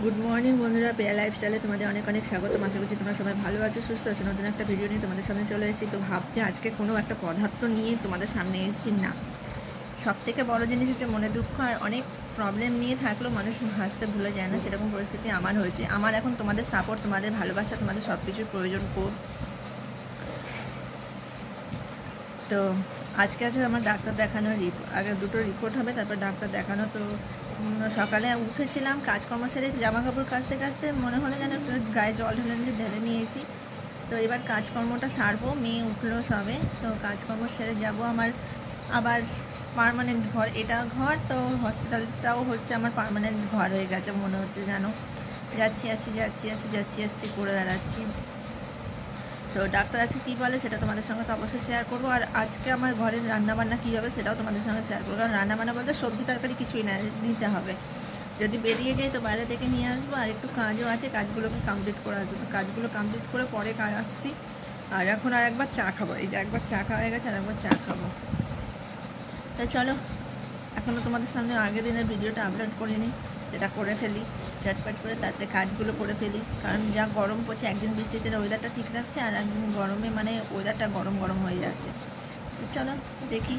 Good morning বন্ধুরা, প্রিয়া লাইফস্টাইলে তোমাদের অনেক অনেক স্বাগত। আশা করছি তোমরা সবাই ভালো আছো, সুস্থ আছো। নতুন একটা ভিডিও নিয়ে তোমাদের সামনে চলে এসেছি। তো ভাবছি আজকে কোনো একটা পদার্থ নিয়ে তোমাদের সামনে এসেছি না। সব থেকে বড়ো জিনিস হচ্ছে মনে দুঃখ আর অনেক প্রবলেম নিয়ে থাকলেও মানুষ হাসতে ভুলে যায় না, সেরকম পরিস্থিতি আমার হয়েছে। আমার এখন তোমাদের সাপোর্ট, তোমাদের ভালোবাসা, তোমাদের সব কিছুর প্রয়োজন খুব। তো আজকে আছে আমার ডাক্তার দেখানোর আগে দুটো রিপোর্ট হবে, তারপর ডাক্তার দেখানো। তো সকালে উঠেছিলাম, কাজকর্ম সেরে জামা কাপড় কাচতে কাচতে মনে হলো যেন একটু গায়ে জল ঢেলে নিয়েছি। তো এবার কাজকর্মটা সারবো, মেয়ে উঠলো সবে। তো কাজকর্ম সেরে যাব আমার আবার পার্মানেন্ট ঘর। এটা ঘর, তো হসপিটালটাও হচ্ছে আমার পার্মানেন্ট ঘর হয়ে গেছে মনে হচ্ছে, জানো। যাচ্ছি করে বেড়াচ্ছি। তো ডাক্তার আজকে কী বলে সেটা তোমাদের সঙ্গে তো অবশ্যই শেয়ার করবো। আর আজকে আমার ঘরের রান্নাবান্না কী হবে সেটাও তোমাদের সঙ্গে শেয়ার করবো। কারণ রান্নাবান্না বলতে সবজি তরকারি কিছুই না, নিতে হবে। যদি বেরিয়ে যাই তো বাইরে থেকে নিয়ে আসবো। আর একটু কাজও আছে, কাজগুলোকে কমপ্লিট করে আসবো। তো কাজগুলো কমপ্লিট করে পরে কাজ আসছি। আর এখন আর একবার চা খাবো, এই যে একবার চা খাওয়া হয়ে গেছে, আর একবার চা খাবো। তাই চলো, এখনও তোমাদের সামনে আগের দিনের ভিডিওটা আপলোড করিনি, সেটা করে ফেলি ঝটপট করে, তারপরে কাজগুলো করে ফেলি। কারণ যা গরম পড়ছে, একদিন বৃষ্টিতে ওয়েদারটা ঠিক রাখছে, আর একদিন গরমে মানে ওয়েদারটা গরম গরম হয়ে যাচ্ছে। চলো দেখি।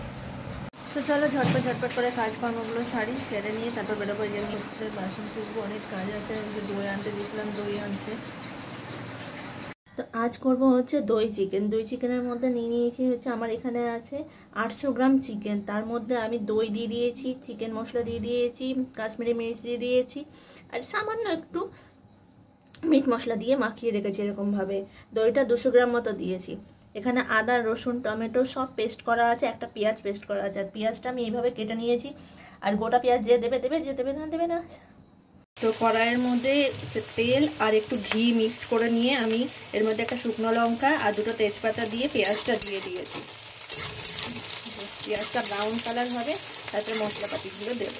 তো চলো ঝটপট করে কাজকর্মগুলো সেরে নিয়ে তারপর বেরোবো। যে বাসন তুলবো, অনেক কাজ আছে। দই আনতে দিয়েছিলাম, দই আনছে। তো আজ করব হচ্ছে দই চিকেনের মধ্যে নিয়েছি হচ্ছে, আমার এখানে আছে 800 গ্রাম চিকেন। তার মধ্যে আমি দই দিয়ে দিয়েছি, চিকেন মশলা দিয়ে দিয়েছি, কাশ্মীরি মির্চ দিয়ে দিয়েছি, আর সামান্য একটু মিট মশলা দিয়ে মাখিয়ে রেখেছি এরকমভাবে। দইটা 200 গ্রাম মতো দিয়েছি। এখানে আদা, রসুন, টমেটো সব পেস্ট করা আছে, একটা পেঁয়াজ পেস্ট করা আছে। আর পেঁয়াজটা আমি এইভাবে কেটে নিয়েছি। আর গোটা পেঁয়াজ যে দেবে দেবে না। তো কড়াইয়ের মধ্যে তেল আর একটু ঘি মিক্সড করে নিয়ে আমি এর মধ্যে একটা শুকনো লঙ্কা আর দুটো তেজপাতা দিয়ে পেঁয়াজটা দিয়ে দিয়েছি। পেঁয়াজটা ব্রাউন কালার হবে, তারপরে মশলাপাতিগুলো দেব।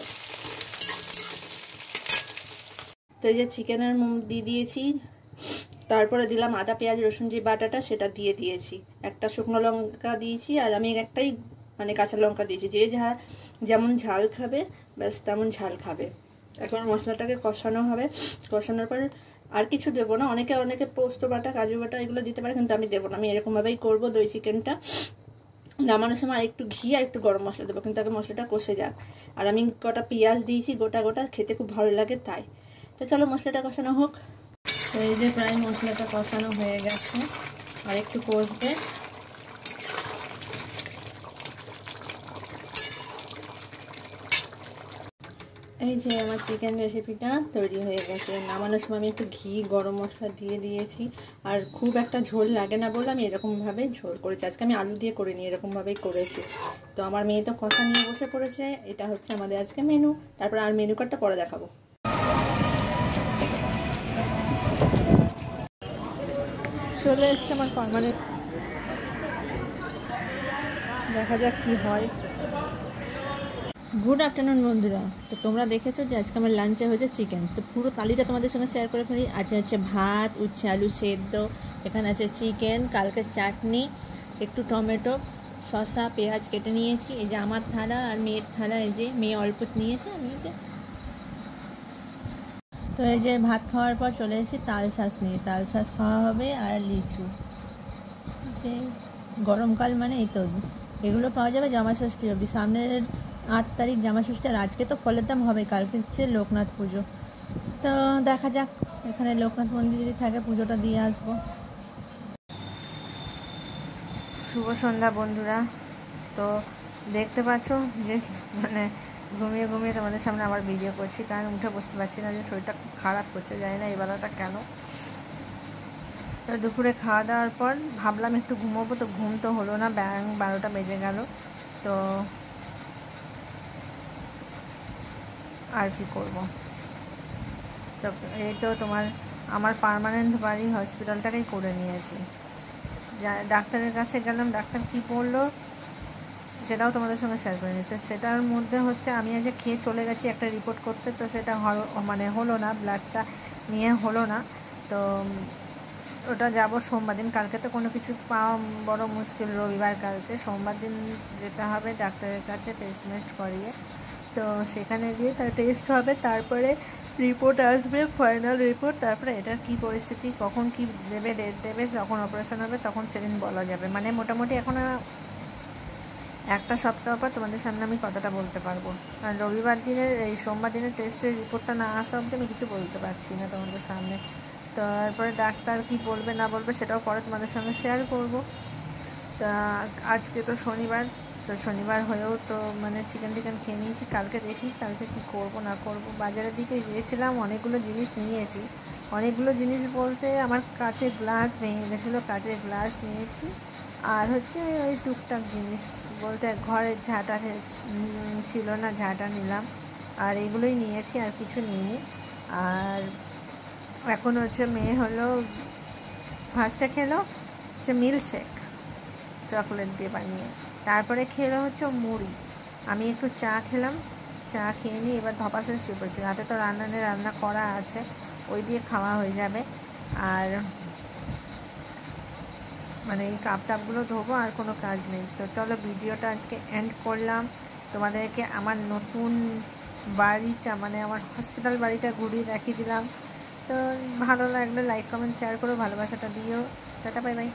তো এই যে চিকেনের দিয়ে দিয়েছি, তারপরে দিলাম আদা পেঁয়াজ রসুন যে বাটাটা, সেটা দিয়ে দিয়েছি। একটা শুকনো লঙ্কা দিয়েছি, আর আমি একটাই মানে কাঁচা লঙ্কা দিয়েছি। যে যেমন ঝাল খাবে ব্যাস তেমন ঝাল খাবে। এখন মশলাটাকে কষানো হবে, কষানোর পর আর কিছু দেবো না। অনেকে পোস্ত বাটা, কাজু বাটা এগুলো দিতে পারে, কিন্তু আমি দেবো না। আমি এরকমভাবেই করবো দই চিকেনটা। নামানোর সময় আর একটু ঘি আর একটু গরম মশলা দেবো, কিন্তু আগে মশলাটা কষে যাক। আর আমি কটা পেঁয়াজ দিয়েছি গোটা, খেতে খুব ভালো লাগে তাই। তো চলো মশলাটা কষানো হোক। তো এই যে প্রায় মশলাটা কষানো হয়ে গেছে, আর একটু কষবে। এই যে আমার চিকেন রেসিপিটা তৈরি হয়ে গেছে। নামানোর সময় আমি একটু ঘি গরম মশলা দিয়ে দিয়েছি। আর খুব একটা ঝোল লাগে না বলে আমি এরকমভাবেই ঝোল করেছি। আজকে আমি আলু দিয়ে করিনি, এরকমভাবেই করেছি। তো আমার মেয়ে তো কষা নিয়ে বসে পড়েছে। এটা হচ্ছে আমাদের আজকে মেনু। তারপর আর মেনু কার্ডটা পরে দেখাবো। চলে এসছে আমার পার্মানেন্ট, দেখা যাক কি হয়। গুড আফটারনুন বন্ধুরা। তো তোমরা দেখেছো যে আজকে আমার লাঞ্চে হয়েছে চিকেন। তো পুরো তালিটা তোমাদের সঙ্গে শেয়ার করে ফেলি। আজকে হচ্ছে ভাত, উচ্ছে আলু সেদ্ধ, এখানে আছে চিকেন, কালকে চাটনি, একটু টমেটো, শসা, পেঁয়াজ কেটে নিয়েছি। এই যে আমার থালা আর মেয়ের থালা, এই যে মেয়ে অল্প নিয়েছে, আমি এই যে। তো এই যে ভাত খাওয়ার পর চলে এসেছি তাল শাঁস নিয়ে। তাল শাঁস খাওয়া হবে আর লিচু। যে গরমকাল মানে এই তো, এগুলো পাওয়া যাবে জামা ষষ্ঠী অবধি। সামনের 8 তারিখ জামা ষষ্ঠী। আর আজকে তো ফলের দাম হবে, কালকে হচ্ছে লোকনাথ পুজো। তো দেখা যাক, এখানে লোকনাথ মন্দির যদি থাকে পুজোটা দিয়ে আসবো। শুভ সন্ধ্যা বন্ধুরা। তো দেখতে পাচ্ছ যে মানে ঘুমিয়ে তোমাদের সামনে আবার ভিডিও করছি, কারণ উঠে বসতে পারছি না, যে শরীরটা খুব খারাপ করছে, জানি না এই বেলাটা কেন। তো দুপুরে খাওয়া দাওয়ার পর ভাবলাম একটু ঘুমোবো, তো ঘুম তো হলো না, 12টা বেজে গেল। তো আর কি করব। তো এই তো আমার পার্মানেন্ট বাড়ি হসপিটালটাকেই করে নিয়েছি। ডাক্তারের কাছে গেলাম, ডাক্তার কি বললো সেটাও তোমাদের সঙ্গে শেয়ার করে নিতে। সেটার মধ্যে হচ্ছে আমি আজ খেয়ে চলে গেছি একটা রিপোর্ট করতে, তো সেটা হলো না, ব্লাডটা নিয়ে হলো না। তো ওটা যাব সোমবার দিন। কালকে তো কোনো কিছু পাওয়া বড় মুশকিল, রবিবার, কালকে সোমবার দিন যেতে হবে ডাক্তারের কাছে টেস্ট করিয়ে। তো সেখানে গিয়ে তার টেস্ট হবে, তারপরে রিপোর্ট আসবে, ফাইনাল রিপোর্ট, তারপরে এটার কী পরিস্থিতি, কখন কী দেবে, ডেট দেবে, যখন অপারেশন হবে তখন সেদিন বলা যাবে। মানে মোটামুটি এখন একটা সপ্তাহ পর তোমাদের সামনে আমি কথাটা বলতে পারবো। আর রবিবার দিনের এই সোমবার দিনের টেস্টের রিপোর্টটা না আসা অবধি আমি কিছু বলতে পারছি না তোমাদের সামনে। তারপরে ডাক্তার কি বলবে না বলবে সেটাও পরে তোমাদের সঙ্গে শেয়ার করব। তা আজকে তো শনিবার, তো শনিবার হয়েও তো মানে চিকেন টিকেন খেয়ে নিয়েছি। কালকে দেখি কালকে কী করব না করব। বাজারের দিকে গিয়েছিলাম, অনেকগুলো জিনিস নিয়েছি। অনেকগুলো জিনিস বলতে আমার কাচের গ্লাস ভেঙে গেছিলো, কাচের গ্লাস নিয়েছি। আর হচ্ছে ওই টুকটাক জিনিস বলতে ঘরের ঝাঁটা ছিল না, ঝাঁটা নিলাম। আর এগুলোই নিয়েছি, আর কিছু নিইনি। আর এখন হচ্ছে মেয়ে হলো ফার্স্টে খেলো হচ্ছে মিল্কশেক চকলেট দিয়ে বানিয়ে, তারপরে খেলো হচ্ছে মুড়ি। আমি একটু চা খেলাম, চা খেয়ে নিয়ে এবার ধপাসে শুয়ে পড়েছি। রাতে তো রান্না করা আছে, ওই দিয়ে খাওয়া হয়ে যাবে। আর মানে এই কাপ টাপগুলো ধোবো, আর কোনো কাজ নেই। তো চলো ভিডিওটা আজকে এন্ড করলাম। তোমাদেরকে আমার নতুন বাড়িটা মানে আমার হসপিটাল বাড়িটা ঘুরিয়ে দেখিয়ে দিলাম। তো ভালো লাগলে লাইক কমেন্ট শেয়ার করো, ভালোবাসাটা দিও। Tata, bye bye.